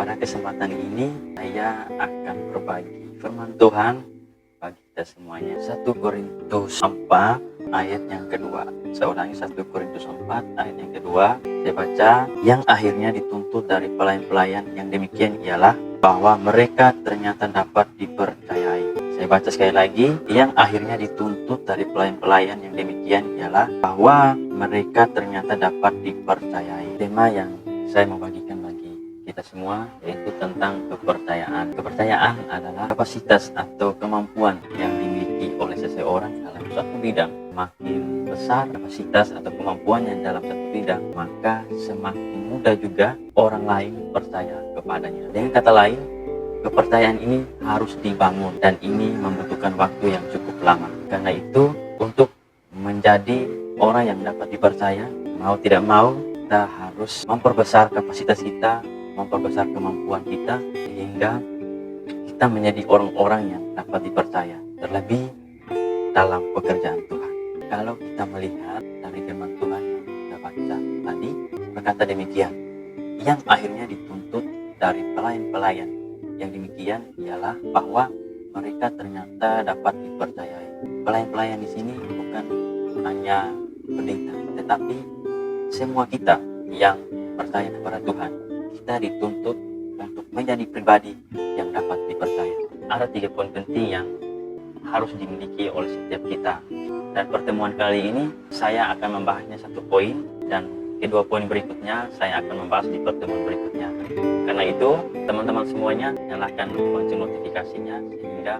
Pada kesempatan ini saya akan berbagi firman Tuhan bagi kita semuanya. 1 Korintus 4 ayat yang kedua. Saya ulangi, 1 Korintus 4 ayat yang kedua. Saya baca, yang akhirnya dituntut dari pelayan-pelayan yang demikian ialah bahwa mereka ternyata dapat dipercayai. Saya baca sekali lagi, yang akhirnya dituntut dari pelayan-pelayan yang demikian ialah bahwa mereka ternyata dapat dipercayai. Tema yang saya mau bagikan bagi kita semua yaitu tentang kepercayaan. Kepercayaan adalah kapasitas atau kemampuan yang dimiliki oleh seseorang dalam suatu bidang. Semakin besar kapasitas atau kemampuannya dalam satu bidang, maka semakin mudah juga orang lain percaya kepadanya. Dengan kata lain, kepercayaan ini harus dibangun dan ini membutuhkan waktu yang cukup lama. Karena itu, untuk menjadi orang yang dapat dipercaya, mau tidak mau kita harus memperbesar kapasitas kita, memperbesar kemampuan kita, sehingga kita menjadi orang-orang yang dapat dipercaya, terlebih dalam pekerjaan Tuhan. Kalau kita melihat dari firman Tuhan yang kita baca tadi, berkata demikian, yang akhirnya dituntut dari pelayan-pelayan yang demikian ialah bahwa mereka ternyata dapat dipercayai. Pelayan-pelayan di sini bukan hanya pendeta, tetapi semua kita yang percaya kepada Tuhan, kita dituntut untuk menjadi pribadi yang dapat dipercaya. Ada 3 poin penting yang harus dimiliki oleh setiap kita. Dan pertemuan kali ini saya akan membahasnya 1 poin, dan kedua poin berikutnya saya akan membahas di pertemuan berikutnya. Karena itu, teman-teman semuanya nyalakan lonceng notifikasinya sehingga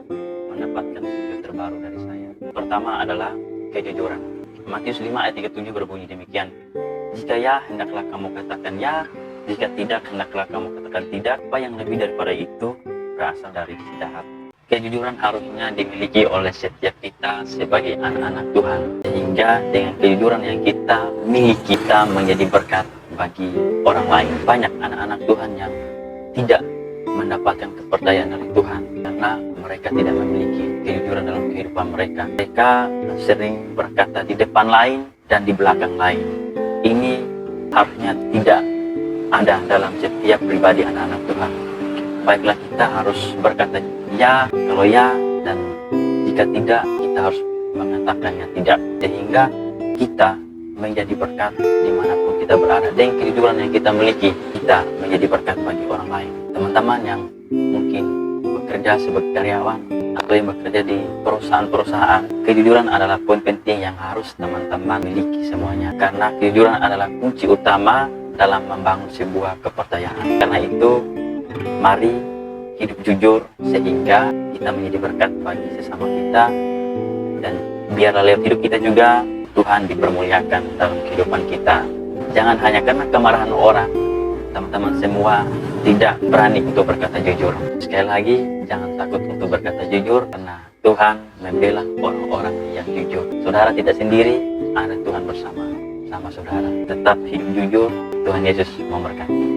mendapatkan video terbaru dari saya. Pertama adalah kejujuran. Matius 5 ayat 37 berbunyi demikian, jika ya, hendaklah kamu katakan ya, jika tidak, hendaklah kamu katakan tidak. Apa yang lebih daripada itu berasal dari jahat. Kejujuran harusnya dimiliki oleh setiap kita sebagai anak-anak Tuhan, sehingga dengan kejujuran yang kita miliki, kita menjadi berkat bagi orang lain. Banyak anak-anak Tuhan yang tidak mendapatkan kepercayaan dari Tuhan karena mereka tidak memiliki kejujuran dalam kehidupan mereka. Mereka sering berkata di depan lain dan di belakang lain. Ini harusnya tidak ada dalam setiap pribadi anak-anak Tuhan. Baiklah, kita harus berkata ya kalau ya, dan jika tidak, kita harus mengatakannya tidak, sehingga kita menjadi berkat dimanapun kita berada. Dengan kejujuran yang kita miliki, kita menjadi berkat bagi orang lain. Teman-teman yang mungkin bekerja sebagai karyawan atau yang bekerja di perusahaan-perusahaan, kejujuran adalah poin penting yang harus teman-teman miliki semuanya, karena kejujuran adalah kunci utama dalam membangun sebuah kepercayaan. Karena itu, mari hidup jujur sehingga kita menjadi berkat bagi sesama kita, dan biarlah lewat hidup kita juga Tuhan dipermuliakan dalam kehidupan kita. Jangan hanya karena kemarahan orang, teman-teman semua tidak berani untuk berkata jujur. Sekali lagi, jangan takut untuk berkata jujur, karena Tuhan membela orang-orang yang jujur. Saudara tidak sendiri, ada Tuhan bersama saudara. Tetap hidup jujur, Tuhan Yesus memberkati.